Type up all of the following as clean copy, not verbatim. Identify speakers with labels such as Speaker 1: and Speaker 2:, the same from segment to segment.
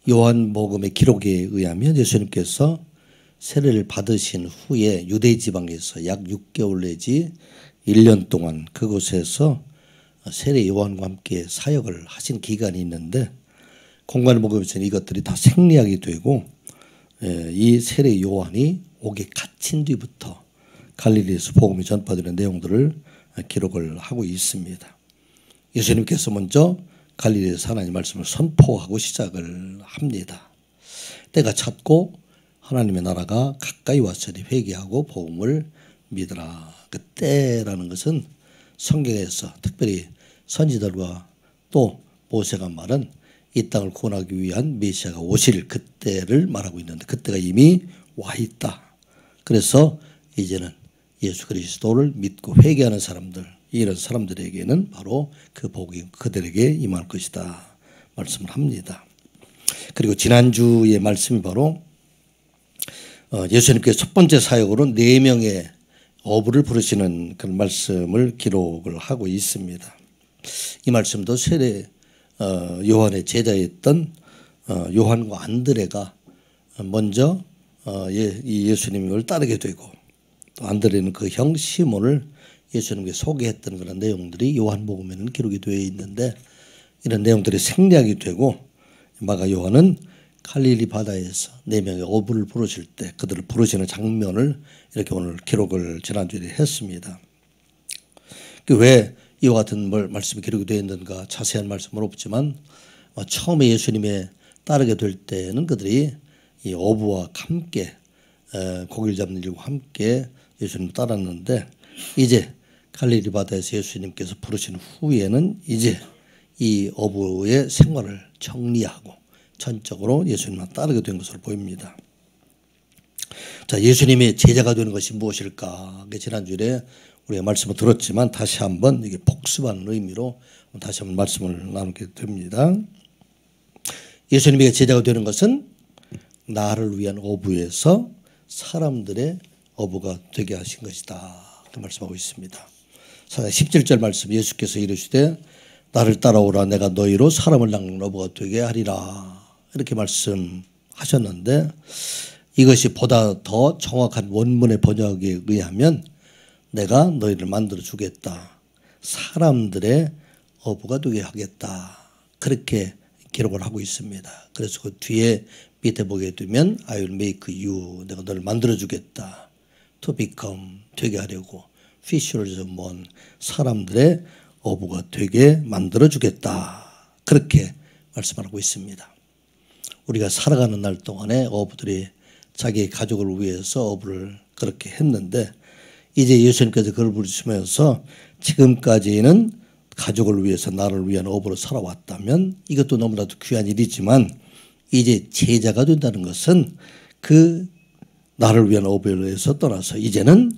Speaker 1: 요한복음의 기록에 의하면 예수님께서 세례를 받으신 후에 유대 지방에서 약 6개월 내지 1년 동안 그곳에서 세례 요한과 함께 사역을 하신 기간이 있는데, 공간을 먹으면서 이것들이 다 생략이 되고, 이 세례 요한이 옥에 갇힌 뒤부터 갈릴리에서 복음이 전파되는 내용들을 기록을 하고 있습니다. 예수님께서 먼저 갈릴리에서 하나님의 말씀을 선포하고 시작을 합니다. 때가 찼고 하나님의 나라가 가까이 왔으니 회개하고 복음을 믿으라. 그 때라는 것은 성경에서 특별히 선지자들과 또 모세가 말한 이 땅을 구원하기 위한 메시아가 오실 그때를 말하고 있는데, 그때가 이미 와 있다. 그래서 이제는 예수 그리스도를 믿고 회개하는 사람들, 이런 사람들에게는 바로 그 복이 그들에게 임할 것이다 말씀을 합니다. 그리고 지난주의 말씀이 바로 예수님께서 첫 번째 사역으로 4명의 어부를 부르시는 그런 말씀을 기록을 하고 있습니다. 이 말씀도 세례 요한의 제자였던 요한과 안드레가 먼저 예수님을 따르게 되고, 또 안드레는 그 형 시몬을 예수님께 소개했던 그런 내용들이 요한복음에는 기록이 되어 있는데, 이런 내용들이 생략이 되고 마가 요한은 갈릴리 바다에서 4명의 어부를 부르실 때 그들을 부르시는 장면을 이렇게 오늘 기록을 지난주에 했습니다. 왜 이와 같은 말씀이 기록이 되어 있는가 자세한 말씀은 없지만, 처음에 예수님에 따르게 될 때는 그들이 이 어부와 함께 고기를 잡는 일과 함께 예수님을 따랐는데, 이제 갈릴리 바다에서 예수님께서 부르신 후에는 이제 이 어부의 생활을 정리하고 전적으로 예수님만 따르게 된 것으로 보입니다. 자, 예수님의 제자가 되는 것이 무엇일까? 지난주에 우리가 말씀을 들었지만 다시 한번 이게 복습하는 의미로 다시 한번 말씀을 나누게 됩니다. 예수님에게 제자가 되는 것은 나를 위한 어부에서 사람들의 어부가 되게 하신 것이다. 그 말씀하고 있습니다. 17절 말씀, 예수께서 이르시되 나를 따라오라, 내가 너희로 사람을 낚는 어부가 되게 하리라. 이렇게 말씀하셨는데, 이것이 보다 더 정확한 원문의 번역에 의하면 내가 너희를 만들어 주겠다, 사람들의 어부가 되게 하겠다, 그렇게 기록을 하고 있습니다. 그래서 그 뒤에 밑에 보게 되면 I will make you, 내가 너를 만들어 주겠다, to become, 되게 하려고, fishers of men, 사람들의 어부가 되게 만들어 주겠다, 그렇게 말씀하고 있습니다. 우리가 살아가는 날 동안에 어부들이 자기 가족을 위해서 어부를 그렇게 했는데, 이제 예수님께서 그걸 부르시면서 지금까지는 가족을 위해서 나를 위한 어부로 살아왔다면 이것도 너무나도 귀한 일이지만, 이제 제자가 된다는 것은 그 나를 위한 어부에서 떠나서 이제는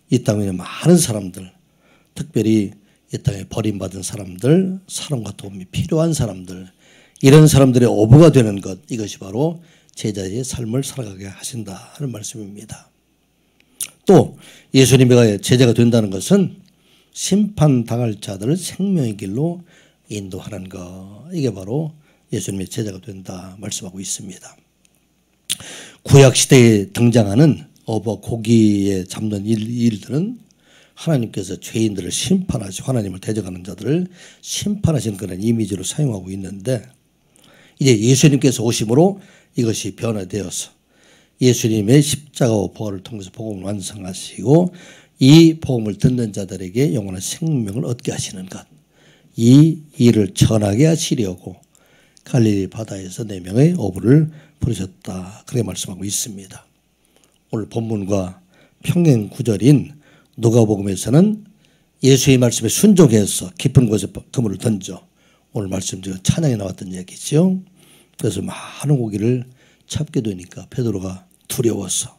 Speaker 1: 이 땅에 있는 많은 사람들, 특별히 이 땅에 버림받은 사람들, 사랑과 도움이 필요한 사람들, 이런 사람들의 어부가 되는 것, 이것이 바로 제자의 삶을 살아가게 하신다 하는 말씀입니다. 또 예수님의 제자가 된다는 것은 심판당할 자들을 생명의 길로 인도하는 것, 이게 바로 예수님의 제자가 된다 말씀하고 있습니다. 구약시대에 등장하는 어부와 고기에 잡는 일들은 하나님께서 죄인들을 심판하시고 하나님을 대적하는 자들을 심판하시는 그런 이미지로 사용하고 있는데, 이제 예수님께서 오심으로 이것이 변화되어서 예수님의 십자가와 부활을 통해서 복음을 완성하시고 이 복음을 듣는 자들에게 영원한 생명을 얻게 하시는 것, 이 일을 전하게 하시려고 갈릴리 바다에서 4명의 어부를 부르셨다, 그렇게 말씀하고 있습니다. 오늘 본문과 평행 구절인 누가복음에서는 예수의 말씀에 순종해서 깊은 곳에 그물을 던져, 오늘 말씀 중에 찬양에 나왔던 얘기죠. 그래서 많은 고기를 잡게 되니까 베드로가 두려워서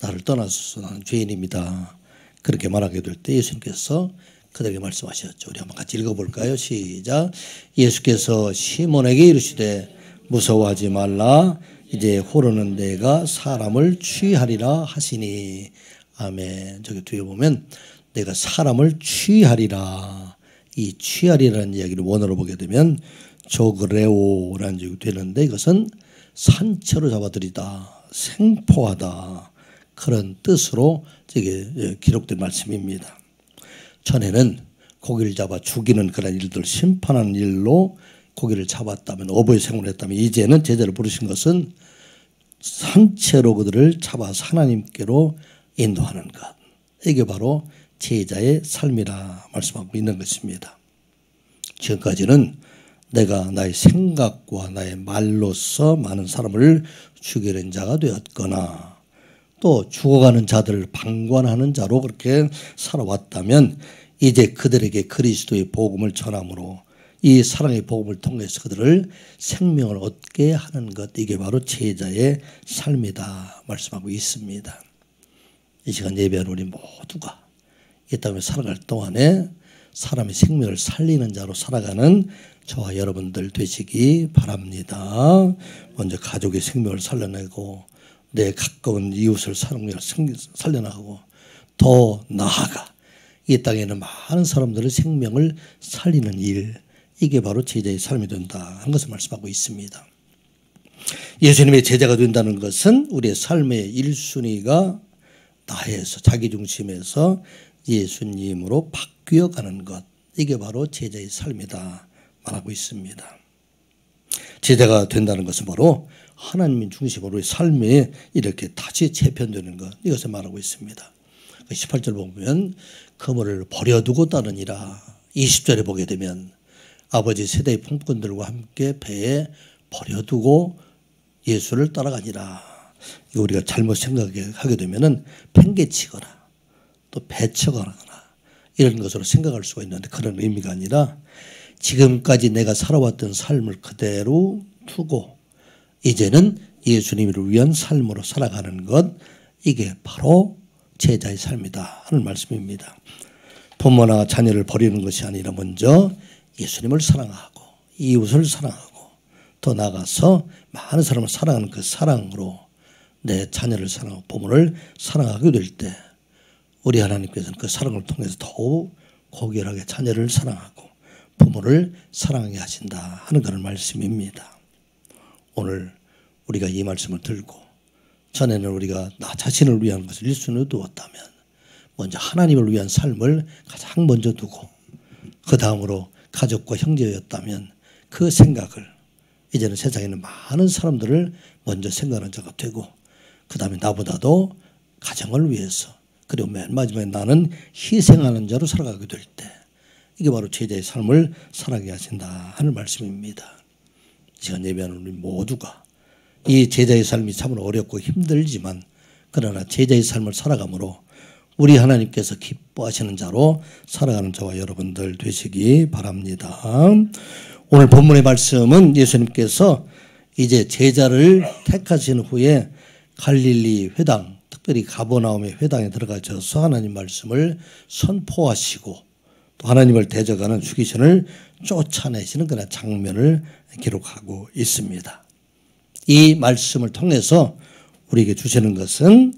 Speaker 1: 나를 떠나소서, 나는 죄인입니다, 그렇게 말하게 될 때 예수님께서 그들에게 말씀하셨죠. 우리 한번 같이 읽어볼까요? 시작. 예수께서 시몬에게 이르시되 무서워하지 말라, 이제 호르는 내가 사람을 취하리라 하시니. 아멘. 저기 뒤에 보면 내가 사람을 취하리라, 이 취하리라는 이야기를 원어로 보게 되면 조그레오라는 적이 되는데 이것은 산채로 잡아들이다, 생포하다 그런 뜻으로 저게 기록된 말씀입니다. 전에는 고기를 잡아 죽이는 그런 일들, 심판하는 일로 고기를 잡았다면, 어부의 생활을 했다면, 이제는 제자를 부르신 것은 산채로 그들을 잡아서 하나님께로 인도하는 것. 이게 바로 제자의 삶이라 말씀하고 있는 것입니다. 지금까지는 내가 나의 생각과 나의 말로서 많은 사람을 죽이는 자가 되었거나 또 죽어가는 자들을 방관하는 자로 그렇게 살아왔다면, 이제 그들에게 그리스도의 복음을 전함으로 이 사랑의 복음을 통해서 그들을 생명을 얻게 하는 것, 이게 바로 제자의 삶이다 말씀하고 있습니다. 이 시간 예배하는 우리 모두가 이 땅에 살아갈 동안에 사람의 생명을 살리는 자로 살아가는 저와 여러분들 되시기 바랍니다. 먼저 가족의 생명을 살려내고 내 가까운 이웃을 살려나가고 더 나아가 이 땅에는 많은 사람들의 생명을 살리는 일, 이게 바로 제자의 삶이 된다 하는 것을 말씀하고 있습니다. 예수님의 제자가 된다는 것은 우리의 삶의 1순위가 나에서, 자기중심에서 예수님으로 바뀌어가는 것, 이게 바로 제자의 삶이다 말하고 있습니다. 제자가 된다는 것은 바로 하나님 중심으로 삶이 이렇게 다시 재편되는 것, 이것을 말하고 있습니다. 18절 보면 그물을 버려두고 따르니라. 20절에 보게 되면 아버지 세대의 품꾼들과 함께 배에 버려두고 예수를 따라가니라. 우리가 잘못 생각하게 되면은 팽개치거나 또 배척하거나 이런 것으로 생각할 수가 있는데, 그런 의미가 아니라 지금까지 내가 살아왔던 삶을 그대로 두고 이제는 예수님을 위한 삶으로 살아가는 것, 이게 바로 제자의 삶이다 하는 말씀입니다. 부모나 자녀를 버리는 것이 아니라 먼저 예수님을 사랑하고 이웃을 사랑하고 더 나아가서 많은 사람을 사랑하는 그 사랑으로 내 자녀를 사랑하고 부모를 사랑하게 될 때 우리 하나님께서는 그 사랑을 통해서 더욱 고결하게 자녀를 사랑하고 부모를 사랑하게 하신다 하는 그런 말씀입니다. 오늘 우리가 이 말씀을 들고 전에는 우리가 나 자신을 위한 것을 1순위로 두었다면 먼저 하나님을 위한 삶을 가장 먼저 두고 그 다음으로 가족과 형제였다면 그 생각을 이제는 세상에 있는 많은 사람들을 먼저 생각하는 자가 되고 그 다음에 나보다도 가정을 위해서, 그리고 맨 마지막에 나는 희생하는 자로 살아가게 될 때, 이게 바로 제자의 삶을 살아가게 하신다 하는 말씀입니다. 이 시간 예배하는 우리 모두가 이 제자의 삶이 참으로 어렵고 힘들지만 그러나 제자의 삶을 살아감으로 우리 하나님께서 기뻐하시는 자로 살아가는 저와 여러분들 되시기 바랍니다. 오늘 본문의 말씀은 예수님께서 이제 제자를 택하신 후에 갈릴리 회당, 특별히 가버나움의 회당에 들어가셔서 하나님 말씀을 선포하시고 또 하나님을 대적하는 수기신을 쫓아내시는 그런 장면을 기록하고 있습니다. 이 말씀을 통해서 우리에게 주시는 것은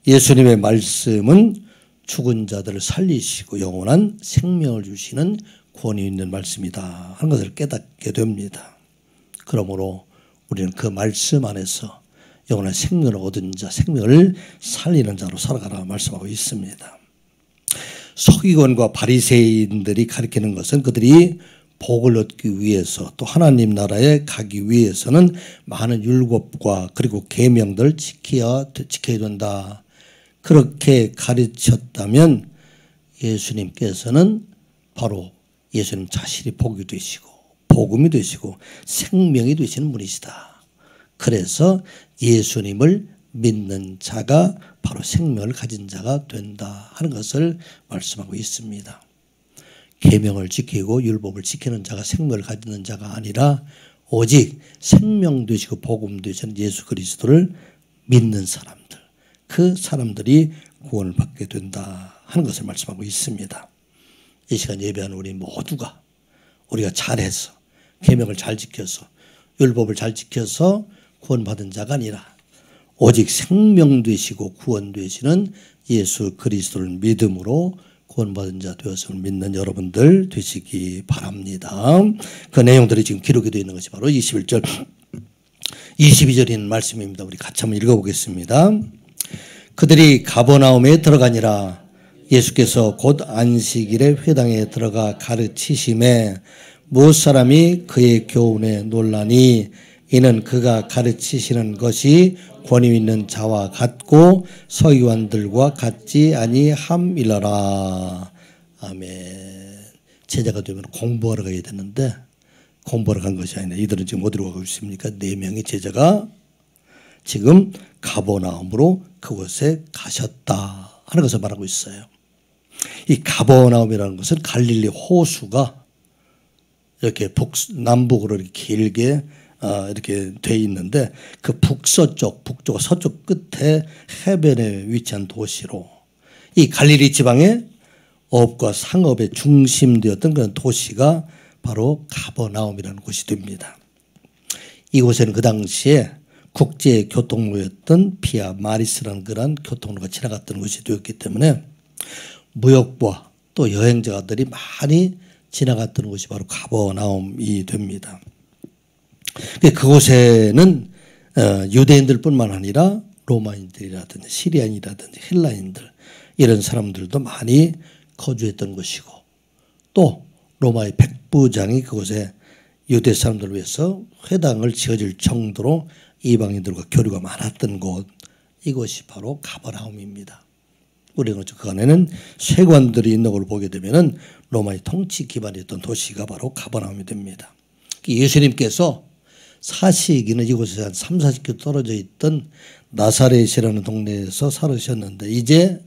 Speaker 1: 예수님의 말씀은 죽은 자들을 살리시고 영원한 생명을 주시는 권위 있는 말씀이다 하는 것을 깨닫게 됩니다. 그러므로 우리는 그 말씀 안에서 영원한 생명을 얻은 자, 생명을 살리는 자로 살아가라 말씀하고 있습니다. 서기관과 바리새인들이 가리키는 것은 그들이 복을 얻기 위해서 또 하나님 나라에 가기 위해서는 많은 율법과 그리고 계명들을 지켜야 된다. 그렇게 가르쳤다면 예수님께서는 바로 예수님 자신이 복이 되시고 복음이 되시고 생명이 되시는 분이시다. 그래서 예수님을 믿는 자가 바로 생명을 가진 자가 된다 하는 것을 말씀하고 있습니다. 계명을 지키고 율법을 지키는 자가 생명을 가지는 자가 아니라 오직 생명 되시고 복음 되시는 예수 그리스도를 믿는 사람들, 그 사람들이 구원을 받게 된다 하는 것을 말씀하고 있습니다. 이 시간 예배하는 우리 모두가 우리가 잘해서 계명을 잘 지켜서 율법을 잘 지켜서 구원받은 자가 아니라 오직 생명 되시고 구원 되시는 예수 그리스도를 믿음으로 구원받은 자 되었음을 믿는 여러분들 되시기 바랍니다. 그 내용들이 지금 기록이 되어 있는 것이 바로 21절, 22절에 있는 말씀입니다. 우리 같이 한번 읽어보겠습니다. 그들이 가버나움에 들어가니라. 예수께서 곧 안식일에 회당에 들어가 가르치심에 무엇 사람이 그의 교훈에 놀라니 이는 그가 가르치시는 것이 권위 있는 자와 같고 서기관들과 같지 아니함이러라. 아멘. 제자가 되면 공부하러 가야 되는데 공부하러 간 것이 아니라 이들은 지금 어디로 가고 있습니까? 4명의 제자가 지금 가버나움으로 그곳에 가셨다 하는 것을 말하고 있어요. 이 가버나움이라는 것은 갈릴리 호수가 이렇게 남북으로 이렇게 길게 이렇게 돼 있는데 그 북서쪽, 북쪽, 서쪽 끝에 해변에 위치한 도시로 이 갈릴리 지방의 어업과 상업의 중심되었던 그런 도시가 바로 가버나움이라는 곳이 됩니다. 이곳에는 그 당시에 국제 교통로였던 비아 마리스라는 그런 교통로가 지나갔던 곳이 되었기 때문에 무역과 또 여행자들이 많이 지나갔던 곳이 바로 가버나움이 됩니다. 그곳에는 유대인들뿐만 아니라 로마인들이라든지 시리안이라든지 헬라인들 이런 사람들도 많이 거주했던 곳이고 또 로마의 백부장이 그곳에 유대 사람들을 위해서 회당을 지어줄 정도로 이방인들과 교류가 많았던 곳, 이곳이 바로 가버나움입니다. 우리가 그 안에는 세관들이 있는 걸 보게 되면은 로마의 통치 기반이었던 도시가 바로 가버나움이 됩니다. 예수님께서 사시기는 이곳에서 한 3, 40km 떨어져 있던 나사렛이라는 동네에서 살으셨는데 이제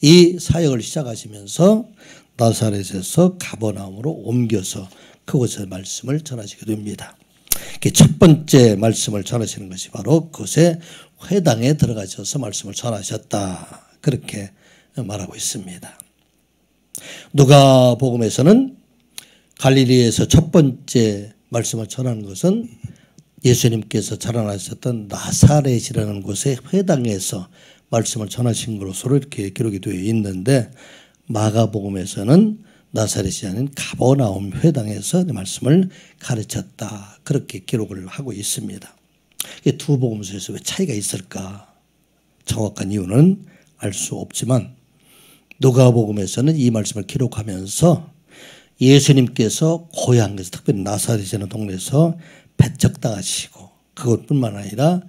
Speaker 1: 이 사역을 시작하시면서 나사렛에서 가버나움으로 옮겨서 그곳의 말씀을 전하시게 됩니다. 첫 번째 말씀을 전하시는 것이 바로 그곳에 회당에 들어가셔서 말씀을 전하셨다. 그렇게 말하고 있습니다. 누가복음에서는 갈릴리에서 첫 번째 말씀을 전하는 것은 예수님께서 자라나셨던 나사렛이라는 곳의 회당에서 말씀을 전하신 것으로 이렇게 기록이 되어 있는데 마가복음에서는 나사렛이 아닌 가버나움 회당에서 말씀을 가르쳤다. 그렇게 기록을 하고 있습니다. 이 두 복음서에서 왜 차이가 있을까? 정확한 이유는 알 수 없지만 누가복음에서는 이 말씀을 기록하면서 예수님께서 고향에서 특별히 나사렛이라는 동네에서 배척당하시고 그것뿐만 아니라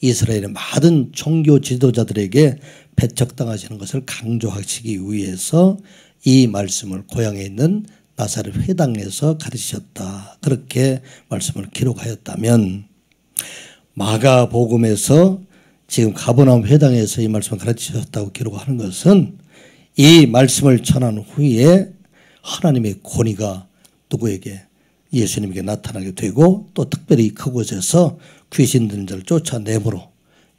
Speaker 1: 이스라엘의 많은 종교 지도자들에게 배척당하시는 것을 강조하시기 위해서 이 말씀을 고향에 있는 나사렛 회당에서 가르치셨다. 그렇게 말씀을 기록하였다면 마가복음에서 지금 가버나움 회당에서 이 말씀을 가르치셨다고 기록하는 것은 이 말씀을 전한 후에 하나님의 권위가 누구에게 예수님에게 나타나게 되고 또 특별히 그곳에서 귀신 들린 자를 쫓아내므로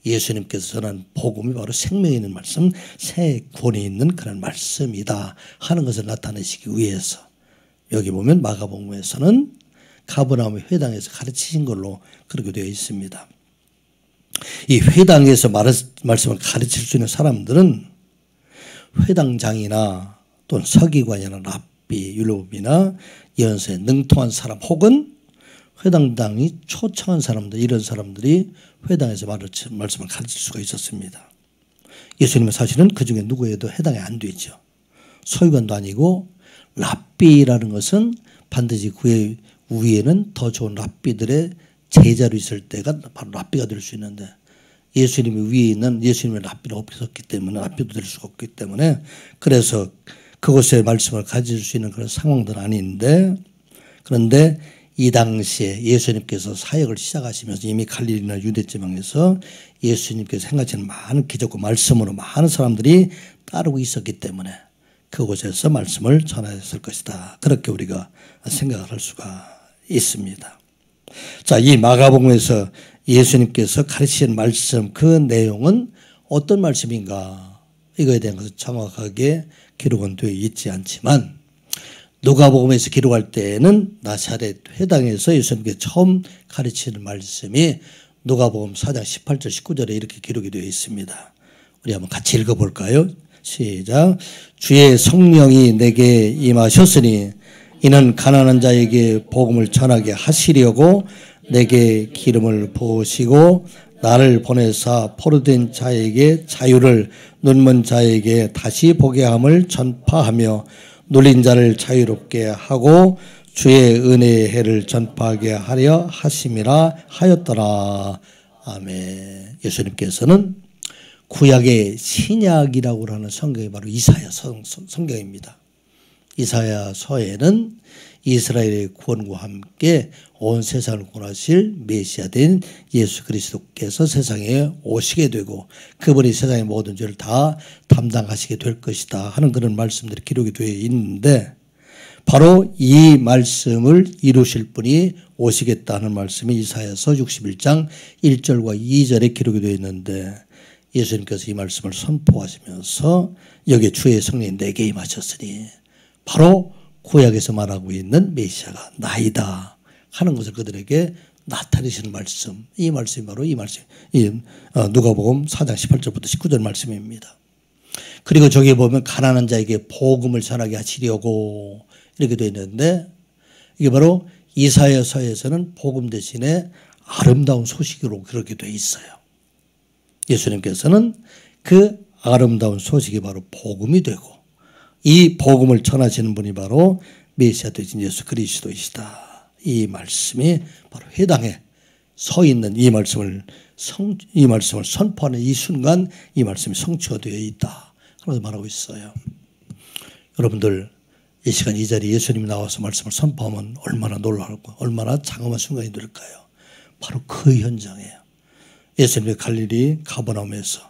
Speaker 1: 예수님께서 전한 복음이 바로 생명이 있는 말씀, 새 권위 있는 그런 말씀이다 하는 것을 나타내시기 위해서 여기 보면 마가복음에서는 가버나움 회당에서 가르치신 걸로 그렇게 되어 있습니다. 이 회당에서 말씀을 가르칠 수 있는 사람들은 회당장이나 또는 서기관이나 랍비, 율법이나 예언서에 능통한 사람 혹은 회당장이 초청한 사람들 이런 사람들이 회당에서 말씀을 가르칠 수가 있었습니다. 예수님은 사실은 그중에 누구에도 해당이 안 되죠. 서기관도 아니고 랍비라는 것은 반드시 그의 위에는 더 좋은 랍비들의 제자로 있을 때가 바로 랍비가 될 수 있는데 예수님이 위에 있는 예수님의 랍비는 없었기 때문에 랍비도 될 수가 없기 때문에 그래서 그곳에 말씀을 가질 수 있는 그런 상황들은 아닌데 그런데 이 당시에 예수님께서 사역을 시작하시면서 이미 갈릴리나 유대 지방에서 예수님께서 행하시는 많은 기적과 말씀으로 많은 사람들이 따르고 있었기 때문에 그곳에서 말씀을 전하였을 것이다. 그렇게 우리가 생각을 할 수가 있습니다. 자, 이 마가복음에서 예수님께서 가르치신 말씀 그 내용은 어떤 말씀인가 이거에 대한 것은 정확하게 기록은 되어 있지 않지만 누가복음에서 기록할 때에는 나사렛 회당에서 예수님께서 처음 가르치는 말씀이 누가복음 4장 18절 19절에 이렇게 기록이 되어 있습니다. 우리 한번 같이 읽어볼까요? 시작. 주의 성령이 내게 임하셨으니 이는 가난한 자에게 복음을 전하게 하시려고 내게 기름을 부으시고 나를 보내사 포로된 자에게 자유를, 눈먼 자에게 다시 보게 함을 전파하며 눌린 자를 자유롭게 하고 주의 은혜의 해를 전파하게 하려 하심이라 하였더라. 아멘. 예수님께서는 구약의 신약이라고 하는 성경이 바로 이사야 성경입니다. 이사야서에는 이스라엘의 구원과 함께 온 세상을 구원하실 메시아된 예수 그리스도께서 세상에 오시게 되고 그분이 세상의 모든 죄를 다 담당하시게 될 것이다 하는 그런 말씀들이 기록이 되어 있는데, 바로 이 말씀을 이루실 분이 오시겠다는 말씀이 이사야서 61장 1절과 2절에 기록이 되어 있는데, 예수님께서 이 말씀을 선포하시면서 여기에 주의 성령이 내게 임하셨으니 바로 구약에서 말하고 있는 메시아가 나이다 하는 것을 그들에게 나타내시는 말씀, 이 말씀이 바로 이 말씀, 누가복음 4장 18절부터 19절 말씀입니다. 그리고 저기에 보면 가난한 자에게 복음을 전하게 하시려고 이렇게 되어 있는데, 이게 바로 이사야서에서는 복음 대신에 아름다운 소식으로 그렇게 되어 있어요. 예수님께서는 그 아름다운 소식이 바로 복음이 되고, 이 복음을 전하시는 분이 바로 메시아 되신 예수 그리스도이시다. 이 말씀이 바로 회당에 서 있는 이 말씀을 선포하는 이 순간 이 말씀이 성취가 되어 있다. 그래서 말하고 있어요. 여러분들 이 시간 이 자리에 예수님이 나와서 말씀을 선포하면 얼마나 놀라울까, 얼마나 장엄한 순간이 될까요? 바로 그 현장이에요. 예수님의 갈릴리 가버나움에서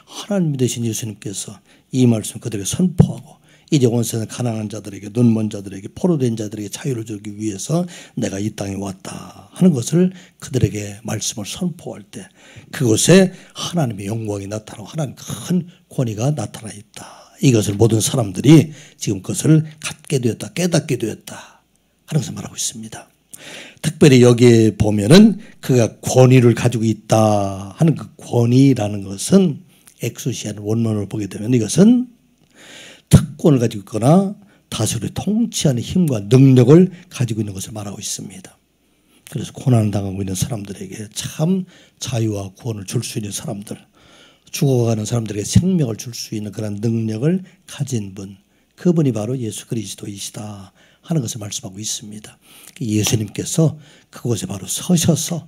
Speaker 1: 하나님 되신 예수님께서 이 말씀을 그들에게 선포하고, 이제 온 세상 가난한 자들에게, 눈먼 자들에게, 포로된 자들에게 자유를 주기 위해서 내가 이 땅에 왔다 하는 것을 그들에게 말씀을 선포할 때 그곳에 하나님의 영광이 나타나고 하나님 큰 권위가 나타나 있다. 이것을 모든 사람들이 지금 그것을 갖게 되었다, 깨닫게 되었다 하는 것을 말하고 있습니다. 특별히 여기에 보면은 그가 권위를 가지고 있다 하는 그 권위라는 것은 엑수시아는 원문을 보게 되면 이것은 특권을 가지고 있거나 다수를 통치하는 힘과 능력을 가지고 있는 것을 말하고 있습니다. 그래서 고난을 당하고 있는 사람들에게 참 자유와 구원을 줄 수 있는 사람들, 죽어가는 사람들에게 생명을 줄 수 있는 그런 능력을 가진 분, 그분이 바로 예수 그리스도이시다 하는 것을 말씀하고 있습니다. 예수님께서 그곳에 바로 서셔서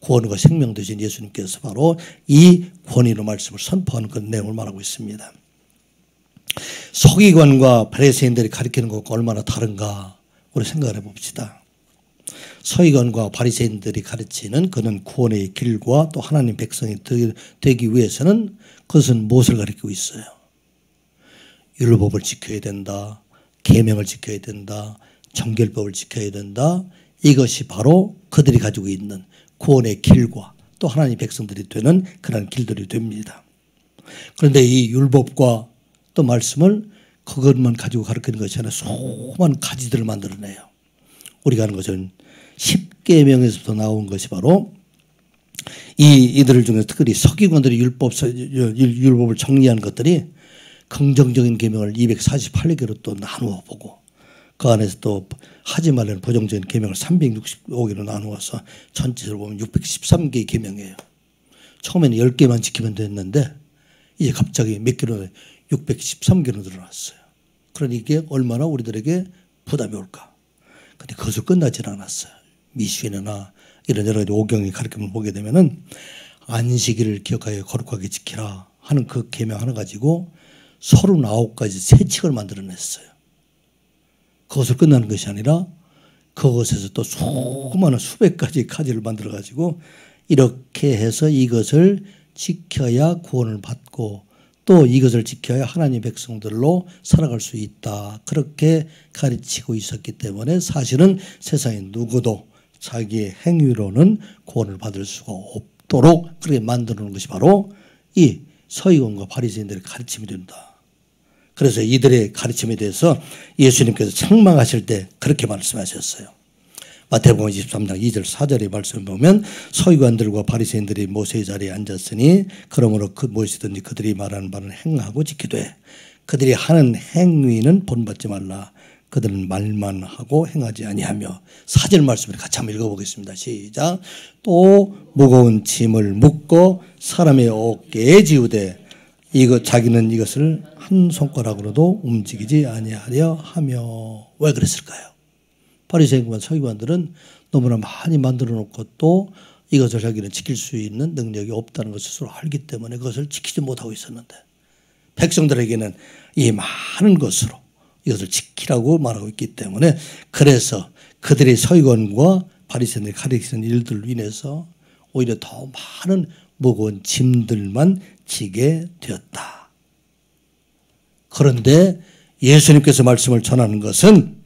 Speaker 1: 구원과 생명 되신 예수님께서 바로 이 권위로 말씀을 선포하는 그런 내용을 말하고 있습니다. 서기관과 바리새인들이 가리키는 것과 얼마나 다른가 우리 생각을 해봅시다. 서기관과 바리새인들이 가르치는 그는 구원의 길과 또 하나님 백성이 되기 위해서는 그것은 무엇을 가리키고 있어요? 율법을 지켜야 된다, 계명을 지켜야 된다, 정결법을 지켜야 된다. 이것이 바로 그들이 가지고 있는 구원의 길과 또 하나님 백성들이 되는 그런 길들이 됩니다. 그런데 이 율법과 또 말씀을 그것만 가지고 가르치는 것이 아니라 수많은 가지들을 만들어내요. 우리가 하는 것은 10계명에서부터 나온 것이 바로 이들을 중에 특히 서기관들이 율법을 정리한 것들이 긍정적인 계명을 248개로 또 나누어 보고, 그 안에서 또 하지 말라는 부정적인 계명을 365개로 나누어서 전체적으로 보면 613개의 계명이에요. 처음에는 10개만 지키면 됐는데 이제 갑자기 몇 개로 613개로 늘어났어요. 그러니 이게 얼마나 우리들에게 부담이 올까. 근데 그것으로 끝나질 않았어요. 미시인이나 이런 여러 가지 오경의 가르침을 보게 되면은 안식일을 기억하여 거룩하게 지키라 하는 그 계명 하나 가지고 39가지 세칙을 만들어냈어요. 그것을 끝나는 것이 아니라 그것에서 또 수많은 수백 가지 가지를 만들어 가지고 이렇게 해서 이것을 지켜야 구원을 받고 또 이것을 지켜야 하나님 백성들로 살아갈 수 있다. 그렇게 가르치고 있었기 때문에 사실은 세상에 누구도 자기의 행위로는 구원을 받을 수가 없도록 그렇게 만들어 놓은 것이 바로 이 서기관과 바리새인들의 가르침이 된다. 그래서 이들의 가르침에 대해서 예수님께서 책망하실 때 그렇게 말씀하셨어요. 마태복음 23장 2절 4절의 말씀을 보면 서기관들과 바리새인들이 모세의 자리에 앉았으니 그러므로 그 무엇이든지 그들이 말하는 바는 행하고 지키되 그들이 하는 행위는 본받지 말라. 그들은 말만 하고 행하지 아니하며. 4절 말씀을 같이 한번 읽어보겠습니다. 시작. 또 무거운 짐을 묶고 사람의 어깨에 지우되 자기는 이것을 한 손가락으로도 움직이지 아니하려 하며. 왜 그랬을까요? 바리새인과 서기관들은 너무나 많이 만들어 놓고 또 이것을 자기는 지킬 수 있는 능력이 없다는 것을 스스로 알기 때문에 그것을 지키지 못하고 있었는데 백성들에게는 이 많은 것으로 이것을 지키라고 말하고 있기 때문에 그래서 그들의 서기관과 바리새인들이 가르치는 일들로 인해서 오히려 더 많은 무거운 짐들만 지게 되었다. 그런데 예수님께서 말씀을 전하는 것은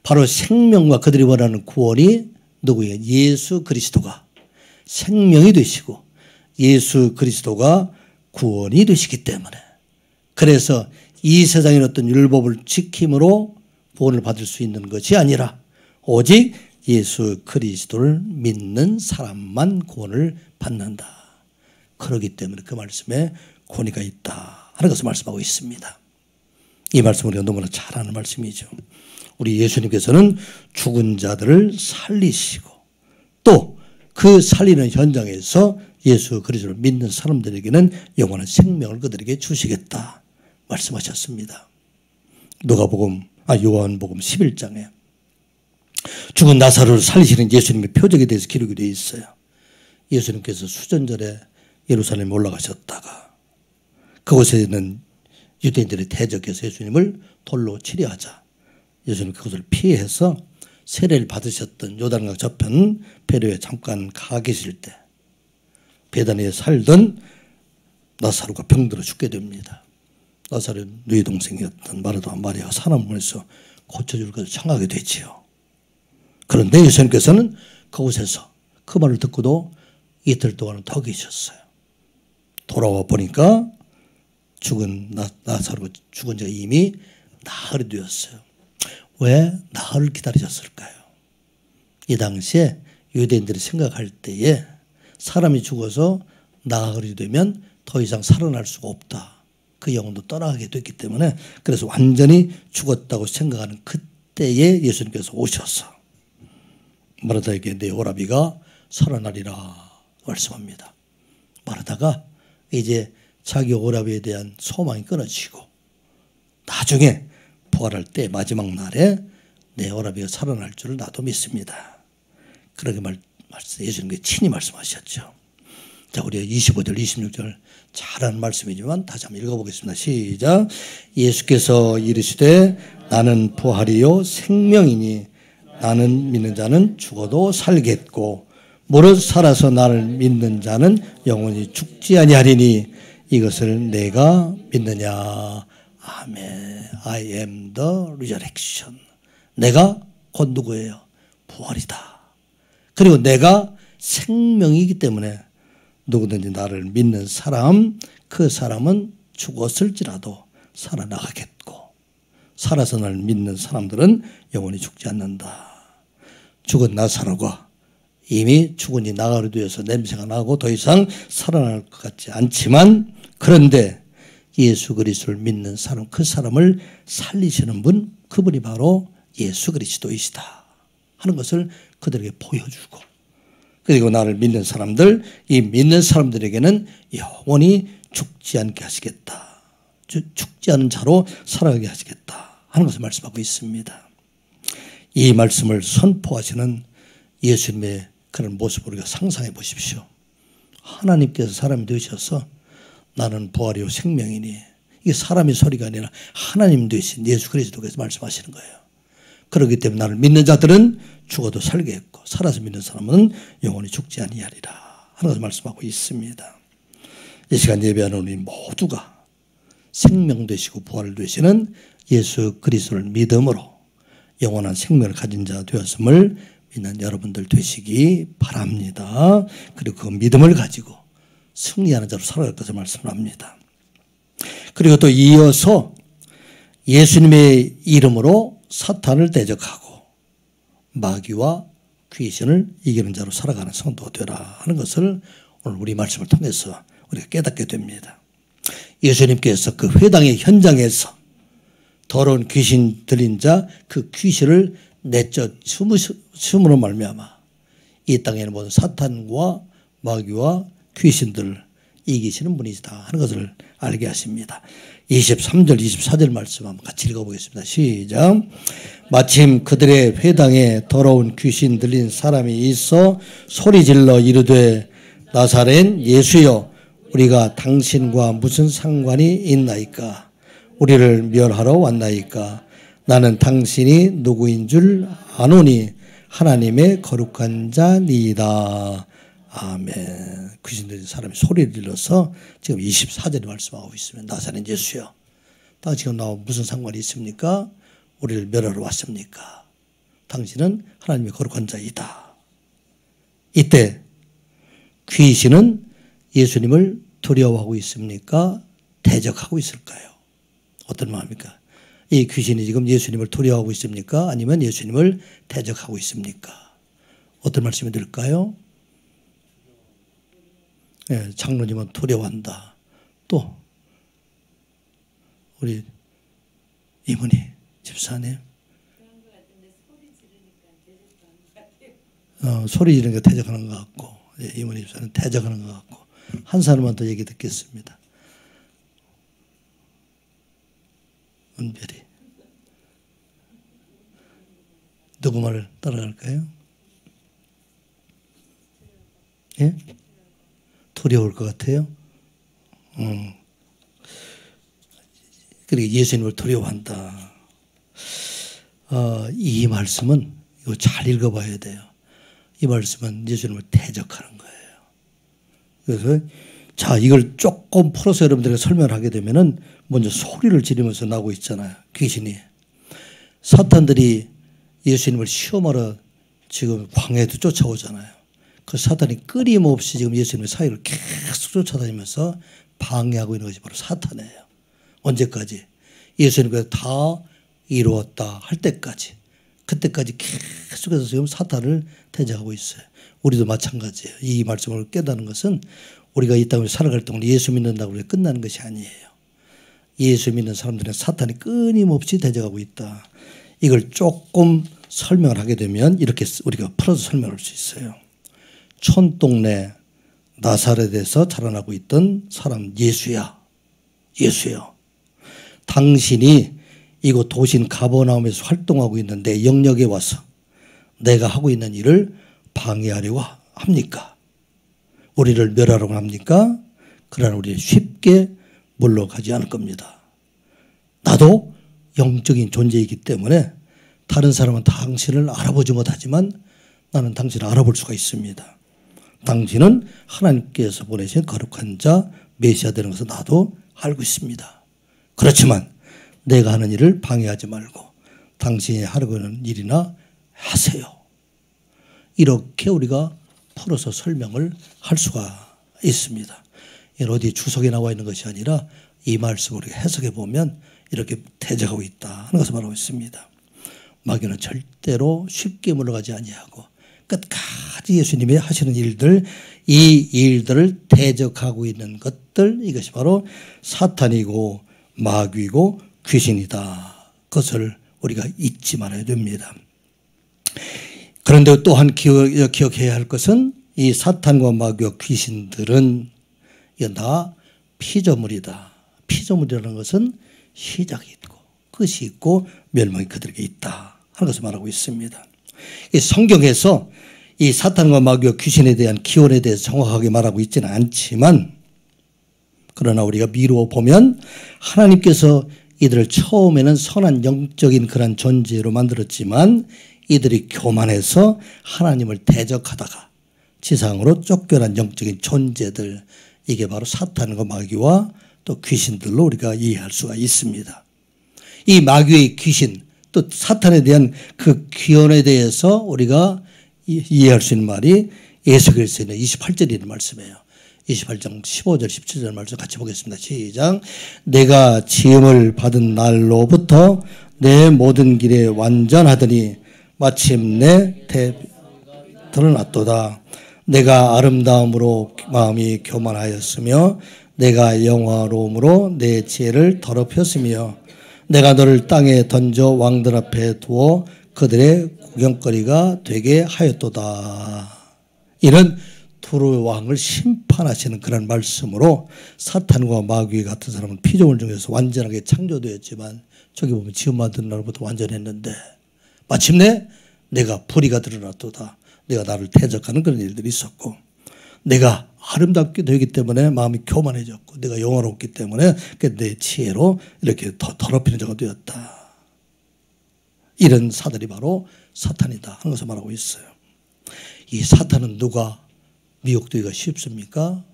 Speaker 1: 바로 생명과 그들이 원하는 구원이 누구예요? 예수 그리스도가 생명이 되시고 예수 그리스도가 구원이 되시기 때문에 그래서 이 세상의 어떤 율법을 지킴으로 구원을 받을 수 있는 것이 아니라 오직 예수 그리스도를 믿는 사람만 구원을 받는다. 그렇기 때문에 그 말씀에 권위가 있다 하는 것을 말씀하고 있습니다. 이 말씀을 우리가 너무나 잘 아는 말씀이죠. 우리 예수님께서는 죽은 자들을 살리시고 또 그 살리는 현장에서 예수 그리스도를 믿는 사람들에게는 영원한 생명을 그들에게 주시겠다 말씀하셨습니다. 요한복음 11장에 죽은 나사로를 살리시는 예수님의 표적에 대해서 기록이 되어 있어요. 예수님께서 수전절에 예루살렘에 올라가셨다가 그곳에 있는 유대인들의 대적해서 예수님을 돌로 치려하자 예수님 그것을 피해서 세례를 받으셨던 요단강 저편 베레오에 잠깐 가 계실 때 베다니에 살던 나사로가 병들어 죽게 됩니다. 나사로의 누이 동생이었던 마르다와 마리아가 사람문에서 고쳐줄 것을 청하게 되지요. 그런데 예수님께서는 그곳에서 그 말을 듣고도 이틀 동안은 더 계셨어요. 돌아와 보니까 죽은 나사로가 죽은 지가 이미 나흘이 되었어요. 왜 나흘을 기다리셨을까요? 이 당시에 유대인들이 생각할 때에 사람이 죽어서 나흘이 되면 더 이상 살아날 수가 없다. 그 영혼도 떠나가게 됐기 때문에 그래서 완전히 죽었다고 생각하는 그때에 예수님께서 오셔서 마르다에게 내 오라비가 살아나리라 말씀합니다. 마르다가 이제 자기 오라비에 대한 소망이 끊어지고 나중에 부활할 때 마지막 날에 내 오라비가 살아날 줄을 나도 믿습니다. 그렇게 예수님께서 친히 말씀하셨죠. 자, 우리가 25절, 26절 잘하는 말씀이지만 다시 한번 읽어보겠습니다. 시작. 예수께서 이르시되 나는 부활이요 생명이니 나는 믿는 자는 죽어도 살겠고 무릇 살아서 나를 믿는 자는 영원히 죽지 아니하리니 이것을 내가 믿느냐. 아멘. I am the resurrection. 내가 곧 누구예요? 부활이다. 그리고 내가 생명이기 때문에 누구든지 나를 믿는 사람, 그 사람은 죽었을지라도 살아나가겠고 살아서 나를 믿는 사람들은 영원히 죽지 않는다. 죽은 나사로가 이미 죽은 지 나흘이 되어서 냄새가 나고 더 이상 살아날 것 같지 않지만 그런데 예수 그리스도를 믿는 사람, 그 사람을 살리시는 분, 그분이 바로 예수 그리스도이시다 하는 것을 그들에게 보여주고 그리고 나를 믿는 사람들, 이 믿는 사람들에게는 영원히 죽지 않게 하시겠다. 죽지 않은 자로 살아가게 하시겠다 하는 것을 말씀하고 있습니다. 이 말씀을 선포하시는 예수님의 그런 모습을 우리가 상상해 보십시오. 하나님께서 사람이 되셔서 나는 부활이요 생명이니 이게 사람의 소리가 아니라 하나님 되신 예수 그리스도께서 말씀하시는 거예요. 그렇기 때문에 나를 믿는 자들은 죽어도 살겠고 살아서 믿는 사람은 영원히 죽지 아니하리라 하는 것을 말씀하고 있습니다. 이 시간 예배하는 우리 모두가 생명 되시고 부활 되시는 예수 그리스도를 믿음으로 영원한 생명을 가진 자 되었음을 믿는 여러분들 되시기 바랍니다. 그리고 그 믿음을 가지고 승리하는 자로 살아갈 것을 말씀합니다. 그리고 또 이어서 예수님의 이름으로 사탄을 대적하고 마귀와 귀신을 이기는 자로 살아가는 성도 되라 하는 것을 오늘 우리 말씀을 통해서 우리가 깨닫게 됩니다. 예수님께서 그 회당의 현장에서 더러운 귀신 들린 자 그 귀신을 내쫓 춤으로 말미암아 이 땅에는 모든 사탄과 마귀와 귀신들을 이기시는 분이다 하는 것을 알게 하십니다. 23절 24절 말씀 한번 같이 읽어보겠습니다. 시작. 마침 그들의 회당에 더러운 귀신 들린 사람이 있어 소리질러 이르되 나사렛 예수여 우리가 당신과 무슨 상관이 있나이까? 우리를 멸하러 왔나이까? 나는 당신이 누구인 줄 아노니 하나님의 거룩한 자니이다. 아멘. 귀신 들린 사람이 소리를 질러서 지금 24절에 말씀하고 있습니다. 나사렛 예수여 당신과 나와 무슨 상관이 있습니까? 우리를 멸하러 왔습니까? 당신은 하나님의 거룩한 자이다. 이때 귀신은 예수님을 두려워하고 있습니까? 대적하고 있을까요? 어떤 마음입니까? 이 귀신이 지금 예수님을 두려워하고 있습니까? 아니면 예수님을 대적하고 있습니까? 어떤 말씀이 들까요? 예, 장로님은 두려워한다. 또 우리 이모니 집사님 소리 지르는 게 대적하는 것 같고 예, 이모니 집사는 대적하는 것 같고 한 사람만 더 얘기 듣겠습니다. 은별이 누구 말을 따라갈까요? 예? 두려울 것 같아요. 그리고 예수님을 두려워한다. 이 말씀은 이거 잘 읽어봐야 돼요. 이 말씀은 예수님을 대적하는 거예요. 그래서 자 이걸 조금 풀어서 여러분들에게 설명을 하게 되면은 먼저 소리를 지르면서 나오고 있잖아요. 귀신이. 사탄들이 예수님을 시험하러 지금 광야에도 쫓아오잖아요. 그 사탄이 끊임없이 지금 예수님의 사이를 계속 쫓아다니면서 방해하고 있는 것이 바로 사탄이에요. 언제까지? 예수님께서 다 이루었다 할 때까지. 그때까지 계속해서 지금 사탄을 대적하고 있어요. 우리도 마찬가지예요. 이 말씀을 깨닫는 것은 우리가 이 땅을 살아갈 동안 예수 믿는다고 해서 끝나는 것이 아니에요. 예수 믿는 사람들은 사탄이 끊임없이 대적하고 있다. 이걸 조금 설명을 하게 되면 이렇게 우리가 풀어서 설명할 수 있어요. 촌동네 나사렛에서 자라나고 있던 사람 예수야. 예수여. 당신이 이곳 도시인 가버나움에서 활동하고 있는 내 영역에 와서 내가 하고 있는 일을 방해하려고 합니까? 우리를 멸하려고 합니까? 그러나 우리는 쉽게 물러가지 않을 겁니다. 나도 영적인 존재이기 때문에 다른 사람은 당신을 알아보지 못하지만 나는 당신을 알아볼 수가 있습니다. 당신은 하나님께서 보내신 거룩한 자 메시아 되는 것을 나도 알고 있습니다. 그렇지만 내가 하는 일을 방해하지 말고 당신이 하려고 하는 일이나 하세요. 이렇게 우리가 풀어서 설명을 할 수가 있습니다. 이건 어디 주석에 나와 있는 것이 아니라 이 말씀을 우리가 해석해 보면 이렇게 대적하고 있다 하는 것을 말하고 있습니다. 마귀는 절대로 쉽게 물러가지 아니하고 끝까지 예수님이 하시는 일들, 이 일들을 대적하고 있는 것들, 이것이 바로 사탄이고 마귀고 귀신이다. 그것을 우리가 잊지 말아야 됩니다. 그런데 또한 기억해야 할 것은 이 사탄과 마귀와 귀신들은 이건 다 피조물이다. 피조물이라는 것은 시작이 있고 끝이 있고 멸망이 그들에게 있다 하는 것을 말하고 있습니다. 이 성경에서 이 사탄과 마귀와 귀신에 대한 기원에 대해서 정확하게 말하고 있지는 않지만 그러나 우리가 미루어 보면 하나님께서 이들을 처음에는 선한 영적인 그런 존재로 만들었지만 이들이 교만해서 하나님을 대적하다가 지상으로 쫓겨난 영적인 존재들, 이게 바로 사탄과 마귀와 또 귀신들로 우리가 이해할 수가 있습니다. 이 마귀의 귀신 또 사탄에 대한 그 기원에 대해서 우리가 이해할 수 있는 말이 에스겔서에 있는 28절이라는 말씀이에요. 28장 15절 17절 말씀 같이 보겠습니다. 시작. 내가 지음을 받은 날로부터 내 모든 길에 완전하더니 마침내 드러났도다. 내가 아름다움으로 마음이 교만하였으며 내가 영화로움으로 내 지혜를 더럽혔으며 내가 너를 땅에 던져 왕들 앞에 두어 그들의 구경거리가 되게 하였도다. 이런 두루 왕을 심판하시는 그런 말씀으로 사탄과 마귀 같은 사람은 피조물 중에서 완전하게 창조되었지만 저기 보면 지음 만든 날부터 완전했는데 마침내 내가 불의가 드러났도다. 내가 나를 대적하는 그런 일들이 있었고 내가 아름답게 되기 때문에 마음이 교만해졌고 내가 영화롭기 때문에 내 지혜로 이렇게 더럽히는 자가 되었다. 이런 사들이 바로 사탄이다 하는 것을 말하고 있어요. 이 사탄은 누가 미혹되기가 쉽습니까?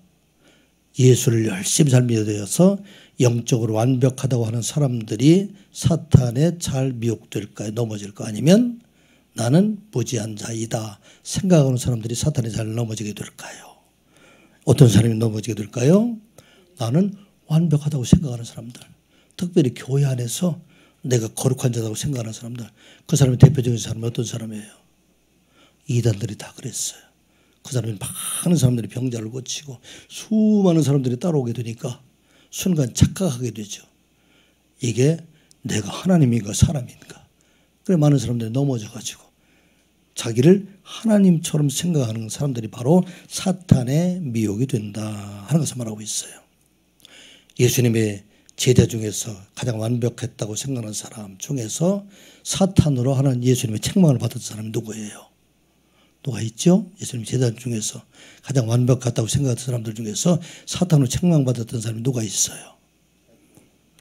Speaker 1: 예수를 열심히 잘 믿어서 영적으로 완벽하다고 하는 사람들이 사탄에 잘 미혹될까요? 넘어질까? 아니면 나는 무지한 자이다 생각하는 사람들이 사탄에 잘 넘어지게 될까요? 어떤 사람이 넘어지게 될까요? 나는 완벽하다고 생각하는 사람들, 특별히 교회 안에서 내가 거룩한 자라고 생각하는 사람들, 그 사람의 대표적인 사람은 어떤 사람이에요? 이단들이 다 그랬어요. 그 사람이 많은 사람들이 병자를 고치고 수많은 사람들이 따라오게 되니까 순간 착각하게 되죠. 이게 내가 하나님인가 사람인가. 그래 많은 사람들이 넘어져가지고 자기를 하나님처럼 생각하는 사람들이 바로 사탄의 미혹이 된다 하는 것을 말하고 있어요. 예수님의 제자 중에서 가장 완벽했다고 생각하는 사람 중에서 사탄으로 하나님 예수님의 책망을 받았던 사람이 누구예요? 누가 있죠? 예수님 제자 중에서 가장 완벽하다고 생각했던 사람들 중에서 사탄으로 책망받았던 사람이 누가 있어요?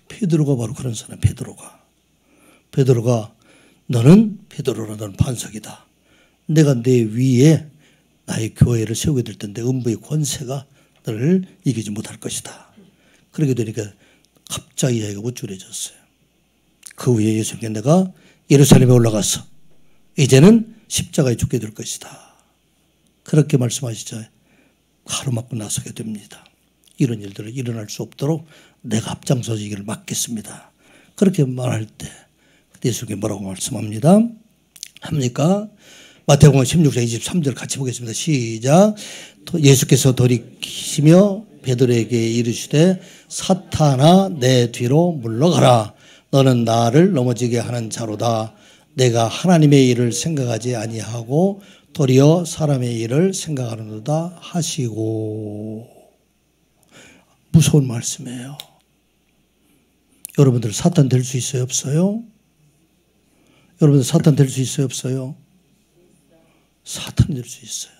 Speaker 1: 베드로가 바로 그런 사람. 베드로가 너는 베드로라 너는 반석이다. 내가 내 위에 나의 교회를 세우게 될 텐데 음부의 권세가 너를 이기지 못할 것이다. 그렇게 되니까 갑자기 이야기가 우쭐해졌어요. 그 후에 예수님께 내가 예루살렘에 올라가서 이제는 십자가에 죽게 될 것이다. 그렇게 말씀하시자 가로막고 나서게 됩니다. 이런 일들을 일어날 수 없도록 내가 앞장서서 이걸 막겠습니다. 그렇게 말할 때 예수님께 뭐라고 말씀합니다. 합니까? 마태복음 16장 23절 같이 보겠습니다. 시작. 예수께서 돌이키시며 베드로에게 이르시되 사탄아 내 뒤로 물러가라. 너는 나를 넘어지게 하는 자로다. 내가 하나님의 일을 생각하지 아니하고 도리어 사람의 일을 생각하는도다 하시고. 무서운 말씀이에요. 여러분들 사탄 될 수 있어요? 없어요? 여러분들 사탄 될 수 있어요? 없어요? 사탄이 될 수 있어요.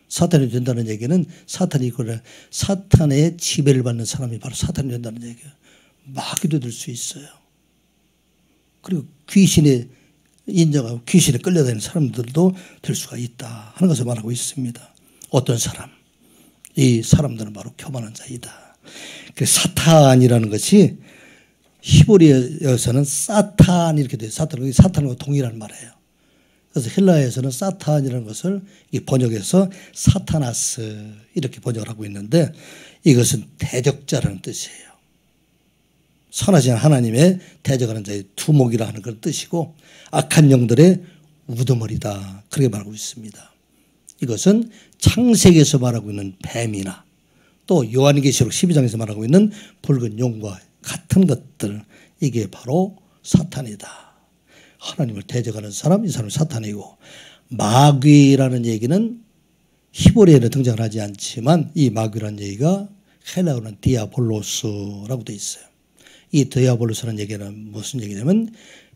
Speaker 1: 사탄이 된다는 얘기는 사탄의 지배를 받는 사람이 바로 사탄이 된다는 얘기예요. 마귀도 될 수 있어요. 그리고 귀신에 인정하고 귀신에 끌려다니는 사람들도 될 수가 있다 하는 것을 말하고 있습니다. 어떤 사람? 이 사람들은 바로 교만한 자이다. 사탄이라는 것이 히브리어에서는 사탄 이렇게 돼요. 사탄과 동일한 말이에요. 그래서 헬라어에서는 사탄이라는 것을 번역해서 사타나스 이렇게 번역을 하고 있는데 이것은 대적자라는 뜻이에요. 선하신 하나님의 대적하는 자의 두목이라 하는 그런 뜻이고 악한 영들의 우두머리다 그렇게 말하고 있습니다. 이것은 창세기에서 말하고 있는 뱀이나 또 요한계시록 12장에서 말하고 있는 붉은 용과 같은 것들 이게 바로 사탄이다. 하나님을 대적하는 사람 이 사람은 사탄이고 마귀라는 얘기는 히브리어에는 등장을 하지 않지만 이 마귀라는 얘기가 헬라어는 디아볼로스라고 되어 있어요. 이 디아볼로스라는 얘기는 무슨 얘기냐면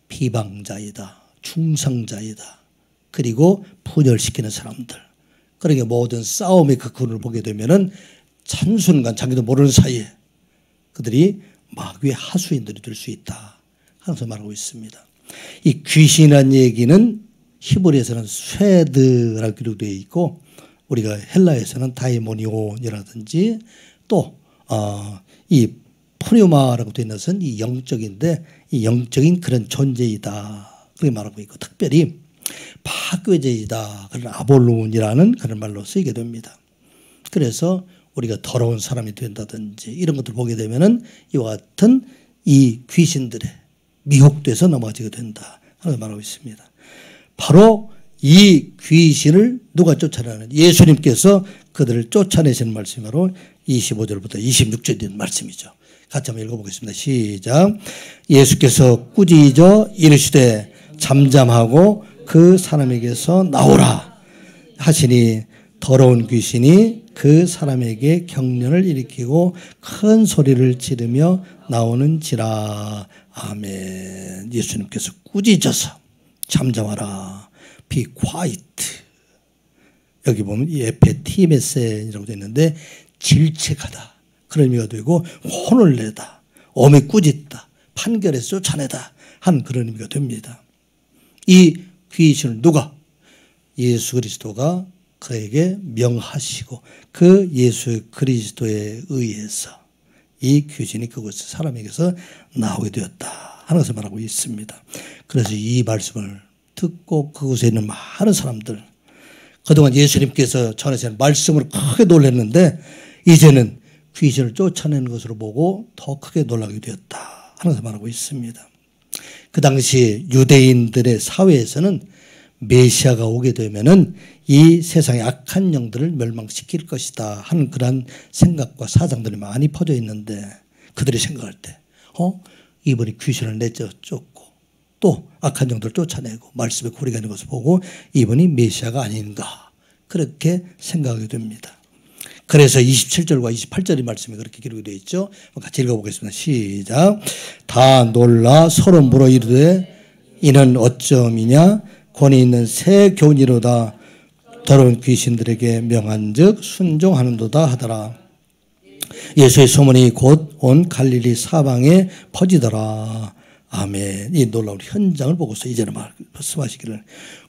Speaker 1: 비방자이다. 충성자이다. 그리고 분열시키는 사람들. 그러니까 모든 싸움의 그 근을 보게 되면은 찬순간 자기도 모르는 사이에 그들이 마귀의 하수인들이 될 수 있다. 하면서 말하고 있습니다. 이 귀신이라는 얘기는 히브리에서는 쇠드라고 기록되어 있고 우리가 헬라에서는 다이모니온이라든지 또 이 푸뉴마라고 되어 있는 것은 이 영적인데 이 영적인 그런 존재이다. 그렇게 말하고 있고 특별히 파괴제이다. 그런 아볼론이라는 그런 말로 쓰이게 됩니다. 그래서 우리가 더러운 사람이 된다든지 이런 것들 보게 되면은 이와 같은 이 귀신들의 미혹돼서 넘어지게 된다. 하는 말하고 있습니다. 바로 이 귀신을 누가 쫓아내는? 예수님께서 그들을 쫓아내시는 말씀이 바로 25절부터 26절에 있는 말씀이죠. 같이 한번 읽어보겠습니다. 시작. 예수께서 꾸짖어 이르시되 잠잠하고 그 사람에게서 나오라 하시니 더러운 귀신이 그 사람에게 경련을 일으키고 큰 소리를 지르며 나오는지라. 아멘. 예수님께서 꾸짖어서 잠잠하라. Be quiet. 여기 보면 에페티메센이라고 되어 있는데 질책하다 그런 의미가 되고 혼을 내다, 엄히 꾸짖다, 판결에서 쫓아내다 하는 그런 의미가 됩니다. 이 귀신을 누가? 예수 그리스도가 그에게 명하시고 그 예수 그리스도에 의해서 이 귀신이 그곳 사람에게서 나오게 되었다 하는 것을 말하고 있습니다. 그래서 이 말씀을 듣고 그곳에 있는 많은 사람들, 그동안 예수님께서 전하신 말씀으로 크게 놀랐는데 이제는 귀신을 쫓아내는 것으로 보고 더 크게 놀라게 되었다 하는 것을 말하고 있습니다. 그 당시 유대인들의 사회에서는 메시아가 오게 되면은 이 세상의 악한 영들을 멸망시킬 것이다 하는 그런 생각과 사상들이 많이 퍼져 있는데 그들이 생각할 때 이분이 귀신을 내쫓고 또 악한 영들을 쫓아내고 말씀에 고리가 있는 것을 보고 이분이 메시아가 아닌가 그렇게 생각하게 됩니다. 그래서 27절과 28절의 말씀이 그렇게 기록이 되어 있죠. 같이 읽어보겠습니다. 시작. 다 놀라 서로 물어 이르되 이는 어쩌미냐 권위 있는 새 교훈이로다 더러운 귀신들에게 명한즉 순종하는도다 하더라. 예수의 소문이 곧 온 갈릴리 사방에 퍼지더라. 아멘. 이 놀라운 현장을 보고서 이제는 말씀하시기를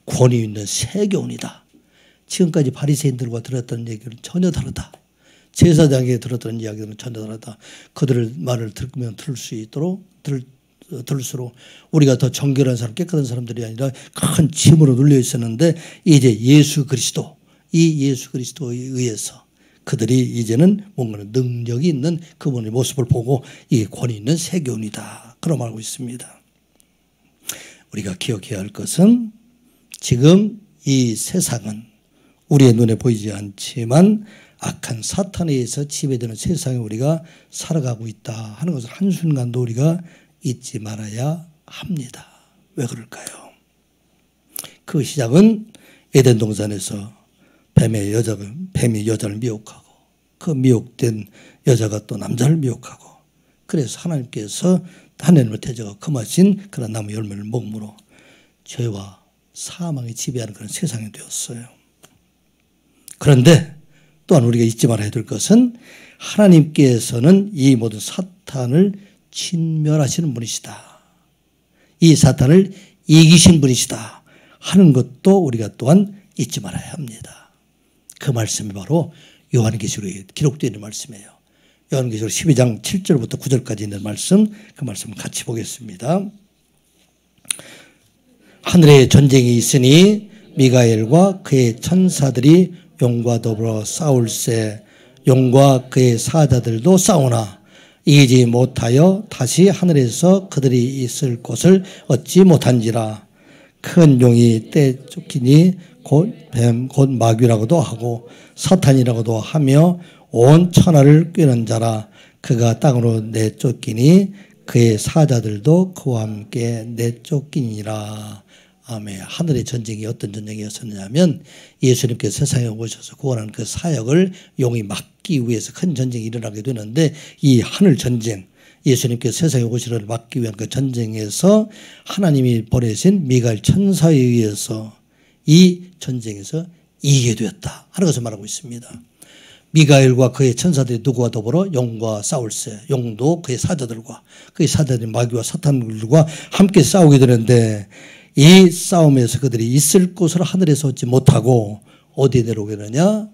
Speaker 1: 권위 있는 새 교훈이다. 지금까지 바리새인들과 들었던 얘기는 전혀 다르다. 제사장에게 들었던 이야기는 전혀 다르다. 그들의 말을 들으면 들을수록 우리가 더 정결한 사람, 깨끗한 사람들이 아니라 큰 짐으로 눌려 있었는데 이제 예수 그리스도, 이 예수 그리스도에 의해서 그들이 이제는 뭔가는 능력이 있는 그분의 모습을 보고 이게 권위 있는 새 교훈이다. 그런 말하고 있습니다. 우리가 기억해야 할 것은 지금 이 세상은 우리의 눈에 보이지 않지만 악한 사탄에 의해서 지배되는 세상에 우리가 살아가고 있다 하는 것을 한순간도 우리가 잊지 말아야 합니다. 왜 그럴까요? 그 시작은 에덴 동산에서 뱀이 여자를 미혹하고 그 미혹된 여자가 또 남자를 미혹하고 그래서 하나님께서 하나님의 태자가 금하신 그런 나무 열매를 먹음으로 죄와 사망이 지배하는 그런 세상이 되었어요. 그런데 또한 우리가 잊지 말아야 될 것은 하나님께서는 이 모든 사탄을 진멸하시는 분이시다. 이 사탄을 이기신 분이시다 하는 것도 우리가 또한 잊지 말아야 합니다. 그 말씀이 바로 요한계시록에 기록되어 있는 말씀이에요. 요한계시록 12장 7절부터 9절까지 있는 말씀, 그 말씀을 같이 보겠습니다. 하늘에 전쟁이 있으니 미가엘과 그의 천사들이 용과 더불어 싸울세 용과 그의 사자들도 싸우나 이기지 못하여 다시 하늘에서 그들이 있을 곳을 얻지 못한지라. 큰 용이 떼쫓기니 곧 뱀 곧 마귀라고도 하고 사탄이라고도 하며 온 천하를 꿰는 자라. 그가 땅으로 내쫓기니 그의 사자들도 그와 함께 내쫓기니라. 아멘. 하늘의 전쟁이 어떤 전쟁이었었냐면 예수님께서 세상에 오셔서 구원하는 그 사역을 용이 막기 위해서 큰 전쟁이 일어나게 되는데 이 하늘 전쟁, 예수님께서 세상에 오시를 막기 위한 그 전쟁에서 하나님이 보내신 미가엘 천사에 의해서 이 전쟁에서 이기게 되었다 하는 것을 말하고 있습니다. 미가엘과 그의 천사들이 누구와 더불어 용과 싸울세. 용도 그의 사자들과 그의 사자들이 마귀와 사탄들과 함께 싸우게 되는데 이 싸움에서 그들이 있을 곳을 하늘에서 얻지 못하고 어디에 내려오게 되느냐?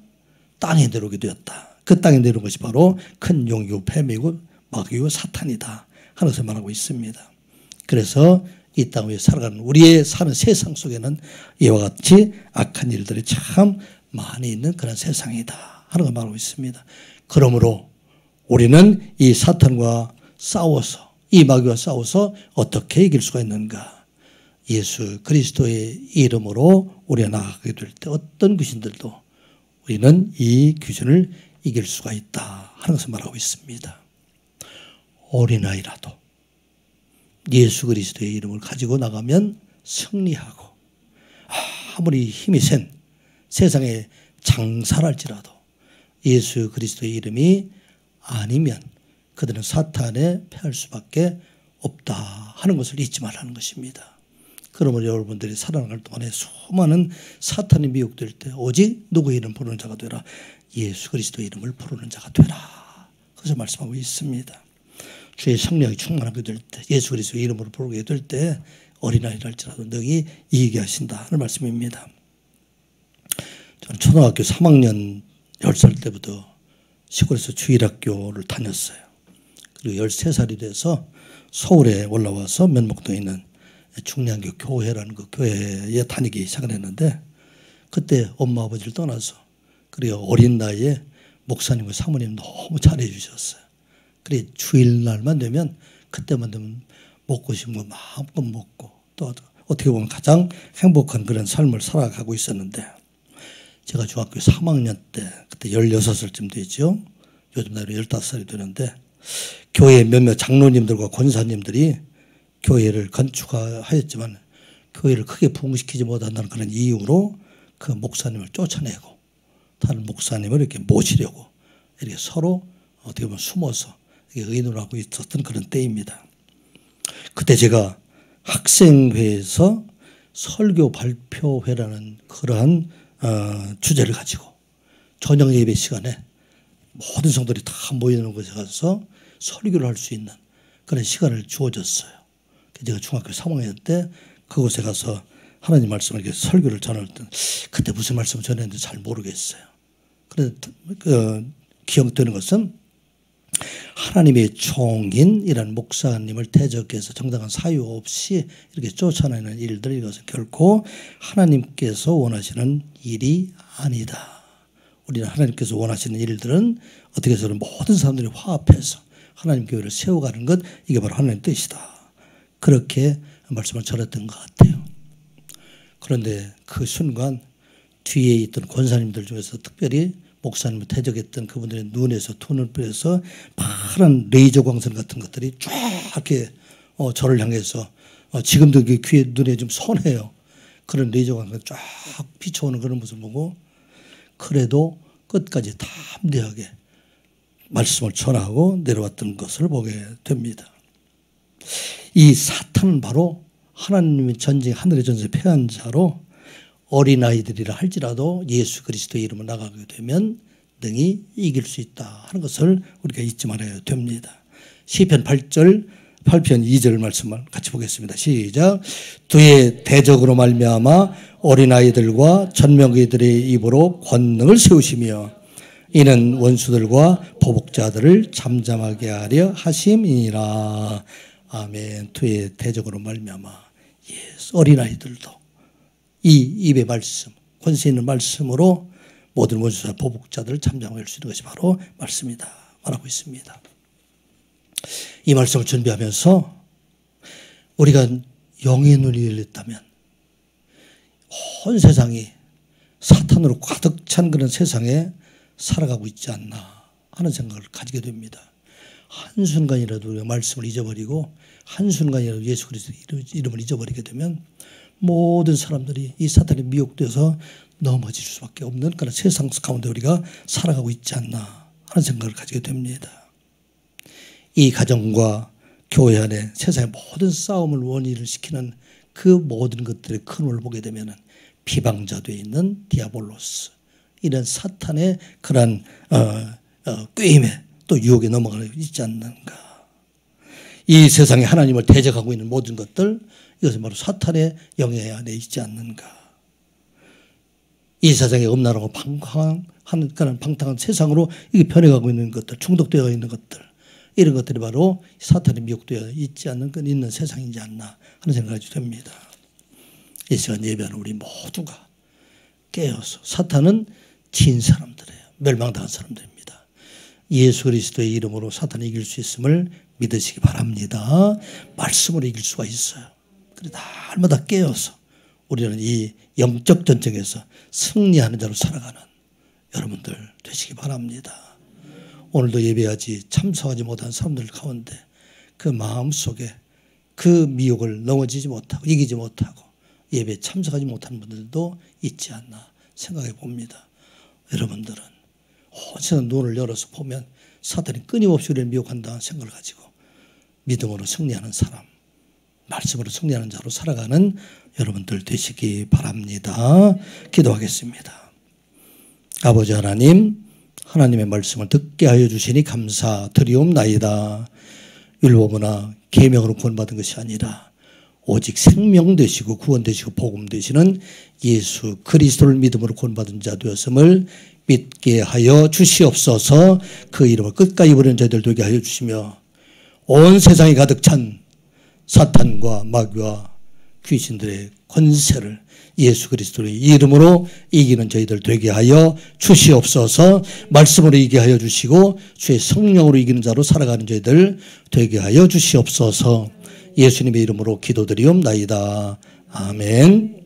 Speaker 1: 땅에 내려오게 되었다. 그 땅에 내려온 것이 바로 큰 용이고 뱀이고 마귀고 사탄이다 하는 것을 말하고 있습니다. 그래서 이 땅 위에 살아가는 우리의 사는 세상 속에는 이와 같이 악한 일들이 참 많이 있는 그런 세상이다 하는 걸 말하고 있습니다. 그러므로 우리는 이 사탄과 싸워서 이 마귀와 싸워서 어떻게 이길 수가 있는가? 예수 그리스도의 이름으로 우리가 나아가게 될 때 어떤 귀신들도 우리는 이 귀신을 이길 수가 있다 하는 것을 말하고 있습니다. 어린아이라도 예수 그리스도의 이름을 가지고 나가면 승리하고, 아무리 힘이 센 세상에 장사랄지라도 예수 그리스도의 이름이 아니면 그들은 사탄에 패할 수밖에 없다 하는 것을 잊지 말라는 것입니다. 그러므로 여러분들이 살아나갈 동안에 수많은 사탄이 미혹될 때 오직 누구의 이름 부르는 자가 되라, 예수 그리스도의 이름을 부르는 자가 되라, 그것을 말씀하고 있습니다. 주의 성령이 충만하게 될 때, 예수 그리스도의 이름으로 부르게 될 때 어린아이랄지라도 능히 이기게 하신다 하는 말씀입니다. 저는 초등학교 3학년 10살 때부터 시골에서 주일학교를 다녔어요. 그리고 13살이 돼서 서울에 올라와서 면목동에 있는 중량교 교회라는 그 교회에 다니기 시작을 했는데, 그때 엄마 아버지를 떠나서 그리고 어린 나이에 목사님과 사모님 너무 잘해 주셨어요. 그래 주일날만 되면 그때만 되면 먹고 싶은 거 마음껏 먹고, 또 어떻게 보면 가장 행복한 그런 삶을 살아가고 있었는데, 제가 중학교 3학년 때 그때 16살쯤 되죠. 요즘 나이로 15살이 되는데 교회 몇몇 장로님들과 권사님들이 교회를 건축하였지만 교회를 크게 부흥시키지 못한다는 그런 이유로 그 목사님을 쫓아내고 다른 목사님을 이렇게 모시려고 이렇게 서로 어떻게 보면 숨어서 의논을 하고 있었던 그런 때입니다. 그때 제가 학생회에서 설교 발표회라는 그러한 주제를 가지고 저녁 예배 시간에 모든 성도들이 다 모이는 곳에 가서 설교를 할 수 있는 그런 시간을 주어졌어요. 제가 중학교 3학년 때 그곳에 가서 하나님 말씀을 이렇게 설교를 전할 때 그때 무슨 말씀을 전했는지 잘 모르겠어요. 그런데 기억되는 것은 하나님의 종인이라는 목사님을 대적해서 정당한 사유 없이 이렇게 쫓아내는 일들, 이것은 결코 하나님께서 원하시는 일이 아니다. 우리는 하나님께서 원하시는 일들은 어떻게 해서든 모든 사람들이 화합해서 하나님 교회를 세워가는 것, 이게 바로 하나님의 뜻이다. 그렇게 말씀을 전했던 것 같아요. 그런데 그 순간 뒤에 있던 권사님들 중에서 특별히 목사님을 대적했던 그분들의 눈에서 두 눈빛에서 파란 레이저 광선 같은 것들이 쫙 이렇게 저를 향해서 지금도 귀에 눈에 좀 선해요. 그런 레이저 광선이 쫙 비춰오는 그런 모습을 보고, 그래도 끝까지 담대하게 말씀을 전하고 내려왔던 것을 보게 됩니다. 이 사탄은 바로 하나님의 전쟁, 하늘의 전쟁에 패한 자로 어린아이들이라 할지라도 예수 그리스도의 이름을 나가게 되면 능히 이길 수 있다 하는 것을 우리가 잊지 말아야 됩니다. 시편 8편 2절 말씀을 같이 보겠습니다. 시작. 두의 대적으로 말미암아 어린아이들과 전명기들의 입으로 권능을 세우시며 이는 원수들과 보복자들을 잠잠하게 하려 하심이니라. 아멘. 두의 대적으로 말미암아, 예수 어린아이들도 이 입의 말씀, 권세 있는 말씀으로 모든 원수와 보복자들을 잠잠할 수 있는 것이 바로 말씀이다 말하고 있습니다. 이 말씀을 준비하면서 우리가 영의 눈이 열렸다면 온 세상이 사탄으로 가득 찬 그런 세상에 살아가고 있지 않나 하는 생각을 가지게 됩니다. 한순간이라도 우리가 말씀을 잊어버리고 한순간이라도 예수 그리스도의 이름을 잊어버리게 되면 모든 사람들이 이 사탄에 미혹되어서 넘어질 수밖에 없는 그런 세상 가운데 우리가 살아가고 있지 않나 하는 생각을 가지게 됩니다. 이 가정과 교회 안에 세상의 모든 싸움을 원인을 시키는 그 모든 것들의 근원을 보게 되면 비방자되어 있는 디아볼로스, 이런 사탄의 그런 꾀임에 또 유혹에 넘어가고 있지 않는가. 이 세상에 하나님을 대적하고 있는 모든 것들, 이것은 바로 사탄의 영향 안에 있지 않는가. 이 세상에 음란하고 방황하는 그런 방탕한 세상으로 이게 변해가고 있는 것들, 중독되어 있는 것들, 이런 것들이 바로 사탄에 미혹되어 있지 않는 건 있는 세상이지 않나 하는 생각이 됩니다. 이 시간 예배하는 우리 모두가 깨어서, 사탄은 진 사람들이에요. 멸망당한 사람들입니다. 예수 그리스도의 이름으로 사탄을 이길 수 있음을 믿으시기 바랍니다. 말씀으로 이길 수가 있어요. 그래 날마다 깨어서 우리는 이 영적 전쟁에서 승리하는 자로 살아가는 여러분들 되시기 바랍니다. 오늘도 예배하지 참석하지 못한 사람들 가운데 그 마음속에 그 미혹을 넘어지지 못하고 이기지 못하고 예배에 참석하지 못하는 분들도 있지 않나 생각해 봅니다. 여러분들은 온 세상 눈을 열어서 보면 사탄이 끊임없이 우리를 미혹한다는 생각을 가지고 믿음으로 승리하는 사람, 말씀으로 승리하는 자로 살아가는 여러분들 되시기 바랍니다. 기도하겠습니다. 아버지 하나님, 하나님의 말씀을 듣게 하여 주시니 감사드리옵나이다. 율법이나 계명으로 구원받은 것이 아니라 오직 생명 되시고 구원 되시고 복음 되시는 예수 그리스도를 믿음으로 구원받은 자 되었음을 믿게 하여 주시옵소서. 그 이름을 끝까지 부르는 자들 되게 하여 주시며 온 세상에 가득 찬 사탄과 마귀와 귀신들의 권세를 예수 그리스도의 이름으로 이기는 저희들 되게 하여 주시옵소서. 말씀으로 이기게 하여 주시고 주의 성령으로 이기는 자로 살아가는 저희들 되게 하여 주시옵소서. 예수님의 이름으로 기도드리옵나이다. 아멘.